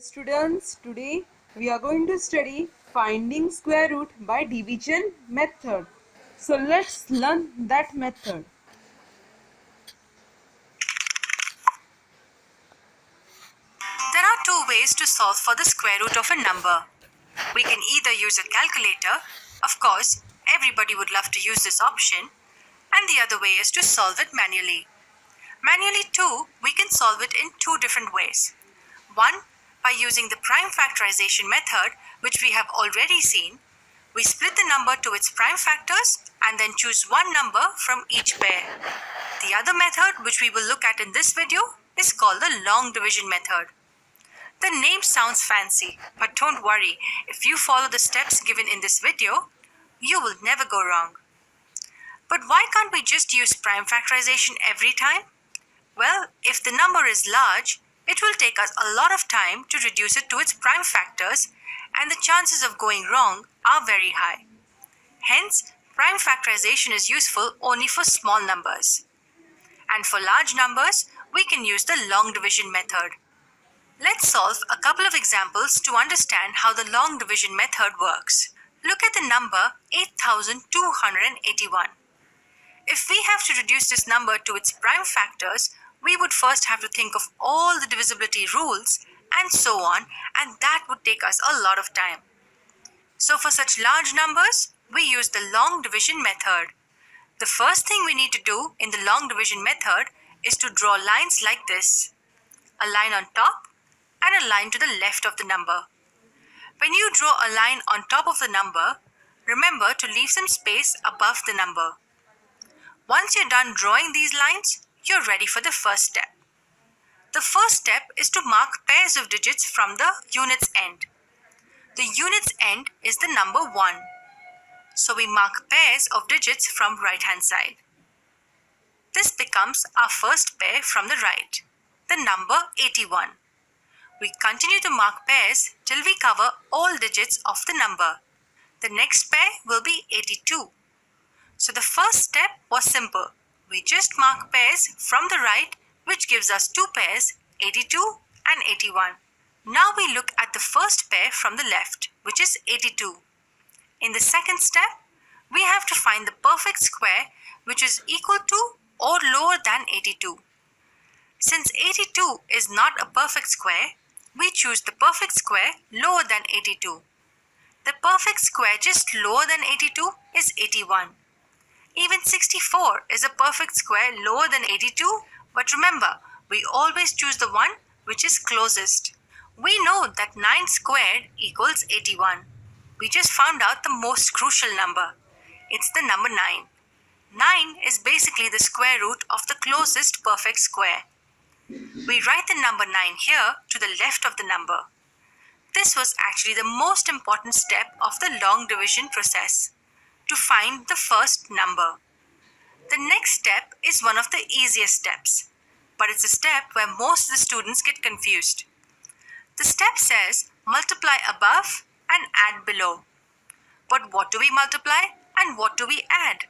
Students, today we are going to study finding square root by division method. So let's learn that method. There are two ways to solve for the square root of a number. We can either use a calculator, of course, everybody would love to use this option, and the other way is to solve it manually. Manually too, we can solve it in two different ways. One, by using the prime factorization method, which we have already seen. We split the number to its prime factors and then choose one number from each pair. The other method, which we will look at in this video, is called the long division method. The name sounds fancy, but don't worry, if you follow the steps given in this video, you will never go wrong. But why can't we just use prime factorization every time? Well, if the number is large, it will take us a lot of time to reduce it to its prime factors, and the chances of going wrong are very high. Hence, prime factorization is useful only for small numbers. And for large numbers, we can use the long division method. Let's solve a couple of examples to understand how the long division method works. Look at the number 8281. If we have to reduce this number to its prime factors, we would first have to think of all the divisibility rules and so on, and that would take us a lot of time. So for such large numbers, we use the long division method. The first thing we need to do in the long division method is to draw lines like this. A line on top and a line to the left of the number. When you draw a line on top of the number, remember to leave some space above the number. Once you're done drawing these lines, you're ready for the first step. The first step is to mark pairs of digits from the unit's end. The unit's end is the number 1. So we mark pairs of digits from right-hand side. This becomes our first pair from the right, the number 81. We continue to mark pairs till we cover all digits of the number. The next pair will be 82. So the first step was simple. We just mark pairs from the right, which gives us two pairs, 82 and 81. Now we look at the first pair from the left, which is 82. In the second step, we have to find the perfect square which is equal to or lower than 82. Since 82 is not a perfect square, we choose the perfect square lower than 82. The perfect square just lower than 82 is 81. Even 64 is a perfect square lower than 82, but remember, we always choose the one which is closest. We know that 9 squared equals 81. We just found out the most crucial number. It's the number 9. 9 is basically the square root of the closest perfect square. We write the number 9 here to the left of the number. This was actually the most important step of the long division process, to find the first number. The next step is one of the easiest steps, but it's a step where most of the students get confused. The step says multiply above and add below. But what do we multiply and what do we add?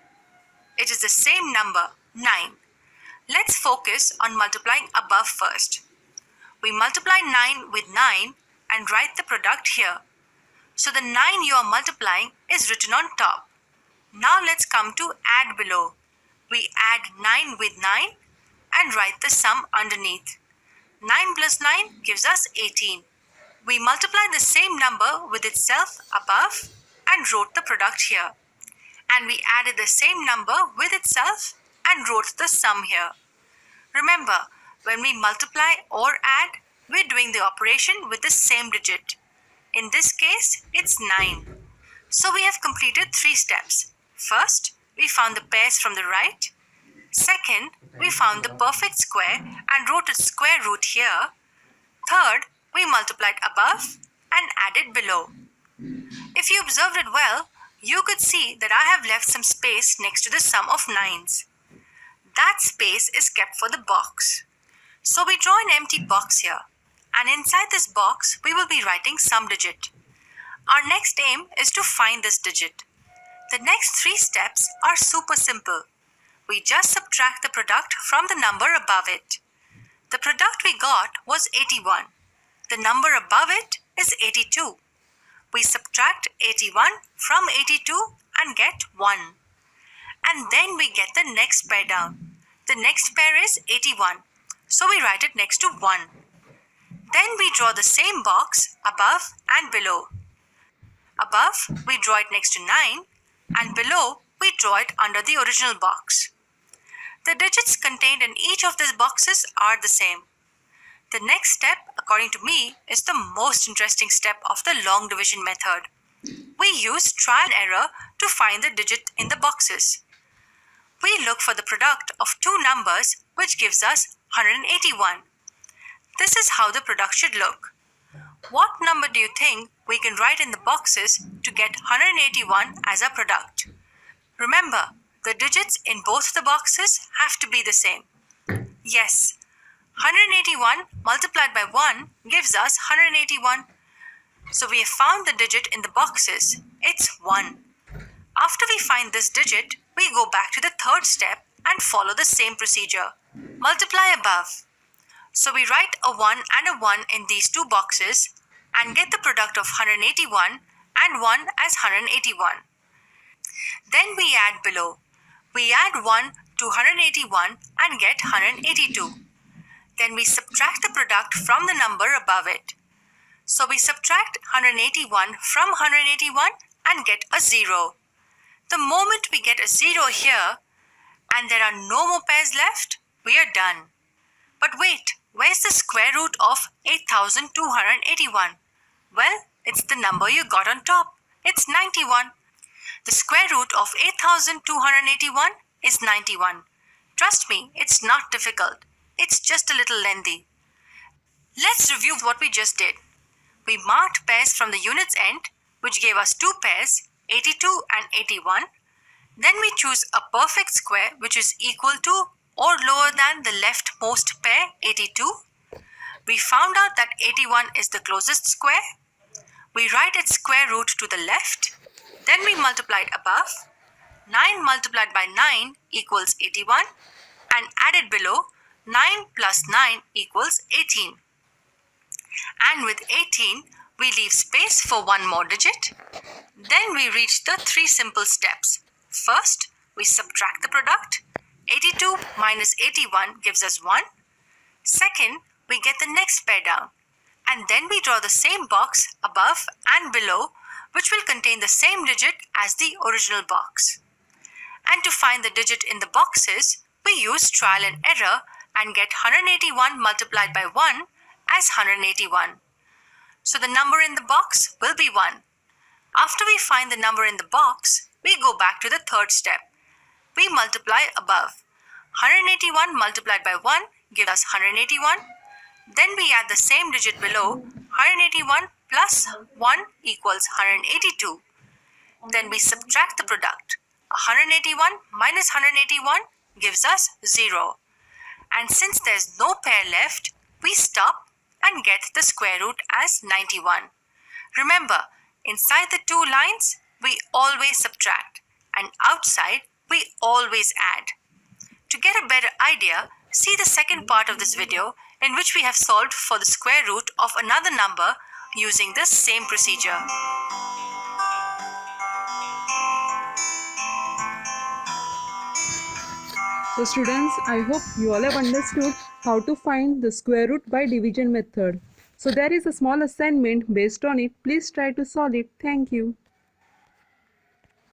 It is the same number, 9. Let's focus on multiplying above first. We multiply 9 with 9 and write the product here. So the 9 you are multiplying is written on top. Now let's come to add below. We add 9 with 9 and write the sum underneath. 9 plus 9 gives us 18. We multiply the same number with itself above and wrote the product here. And we added the same number with itself and wrote the sum here. Remember, when we multiply or add, we're doing the operation with the same digit. In this case, it's 9. So we have completed 3 steps. First, we found the pairs from the right. Second, we found the perfect square and wrote its square root here. Third, we multiplied above and added below. If you observed it well, you could see that I have left some space next to the sum of 9s. That space is kept for the box. So we draw an empty box here, and inside this box we will be writing some digit. Our next aim is to find this digit. The next 3 steps are super simple. We just subtract the product from the number above it. The product we got was 81. The number above it is 82. We subtract 81 from 82 and get 1. And then we get the next pair down. The next pair is 81, so we write it next to 1. Then we draw the same box above and below. Above, we draw it next to 9, and below, we draw it under the original box. The digits contained in each of these boxes are the same. The next step, according to me, is the most interesting step of the long division method. We use trial and error to find the digit in the boxes. We look for the product of two numbers, which gives us 181. This is how the product should look. What number do you think we can write in the boxes to get 181 as a product? Remember, the digits in both the boxes have to be the same. Yes, 181 multiplied by 1 gives us 181. So we have found the digit in the boxes. It's 1. After we find this digit, we go back to the third step and follow the same procedure. Multiply above. So we write a 1 and a 1 in these two boxes and get the product of 181 and 1 as 181. Then we add below. We add 1 to 181 and get 182. Then we subtract the product from the number above it. So we subtract 181 from 181 and get a 0. The moment we get a 0 here and there are no more pairs left, we are done. But wait, where's the square root of 8281? Well, it's the number you got on top. It's 91. The square root of 8281 is 91. Trust me, it's not difficult. It's just a little lengthy. Let's review what we just did. We marked pairs from the unit's end, which gave us two pairs, 82 and 81. Then we choose a perfect square which is equal to or lower than the leftmost pair, 82. We found out that 81 is the closest square. We write its square root to the left. Then we multiply it above. 9 multiplied by 9 equals 81. And added below, 9 plus 9 equals 18. And with 18, we leave space for one more digit. Then we reach the three simple steps. First, we subtract the product. 82 minus 81 gives us 1. Second, we get the next pair down. And then we draw the same box above and below, which will contain the same digit as the original box. And to find the digit in the boxes, we use trial and error and get 181 multiplied by 1 as 181. So the number in the box will be 1. After we find the number in the box, we go back to the third step. We multiply above. 181 multiplied by 1 gives us 181. Then we add the same digit below. 181 plus 1 equals 182. Then we subtract the product. 181 minus 181 gives us 0. And since there's no pair left, we stop and get the square root as 91. Remember, inside the two lines, we always subtract, and outside, we always add. To get a better idea, see the second part of this video in which we have solved for the square root of another number using the same procedure. So students, I hope you all have understood how to find the square root by division method. So there is a small assignment based on it. Please try to solve it. Thank you.